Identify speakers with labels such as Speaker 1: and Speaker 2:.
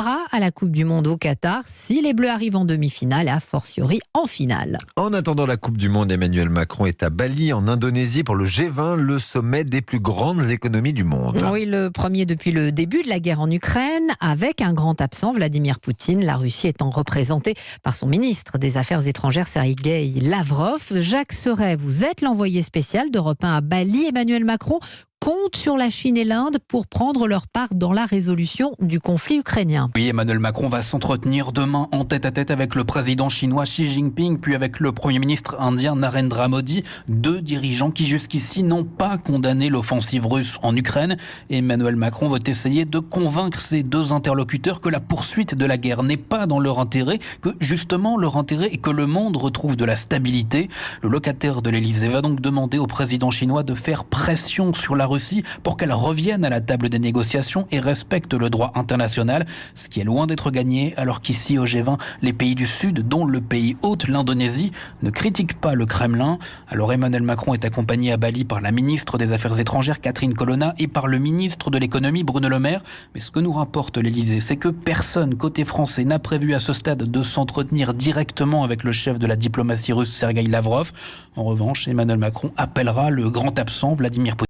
Speaker 1: à la Coupe du Monde au Qatar si les Bleus arrivent en demi-finale et a fortiori en finale.
Speaker 2: En attendant la Coupe du Monde, Emmanuel Macron est à Bali, en Indonésie, pour le G20, le sommet des plus grandes économies du monde.
Speaker 1: Oui, le premier depuis le début de la guerre en Ukraine, avec un grand absent, Vladimir Poutine, la Russie étant représentée par son ministre des Affaires étrangères, Sergueï Lavrov. Jacques Serret, vous êtes l'envoyé spécial d'Europe 1 à Bali. Emmanuel Macron compte sur la Chine et l'Inde pour prendre leur part dans la résolution du conflit ukrainien.
Speaker 3: Oui, Emmanuel Macron va s'entretenir demain en tête-à-tête avec le président chinois Xi Jinping, puis avec le Premier ministre indien Narendra Modi, deux dirigeants qui jusqu'ici n'ont pas condamné l'offensive russe en Ukraine. Emmanuel Macron veut essayer de convaincre ces deux interlocuteurs que la poursuite de la guerre n'est pas dans leur intérêt, que justement leur intérêt est que le monde retrouve de la stabilité. Le locataire de l'Elysée va donc demander au président chinois de faire pression sur la Russie pour qu'elle revienne à la table des négociations et respecte le droit international, ce qui est loin d'être gagné, alors qu'ici au G20, les pays du Sud, dont le pays hôte, l'Indonésie, ne critiquent pas le Kremlin. Alors Emmanuel Macron est accompagné à Bali par la ministre des Affaires étrangères Catherine Colonna et par le ministre de l'économie Bruno Le Maire. Mais ce que nous rapporte l'Elysée, c'est que personne côté français n'a prévu à ce stade de s'entretenir directement avec le chef de la diplomatie russe Sergueï Lavrov. En revanche, Emmanuel Macron appellera le grand absent Vladimir Poutine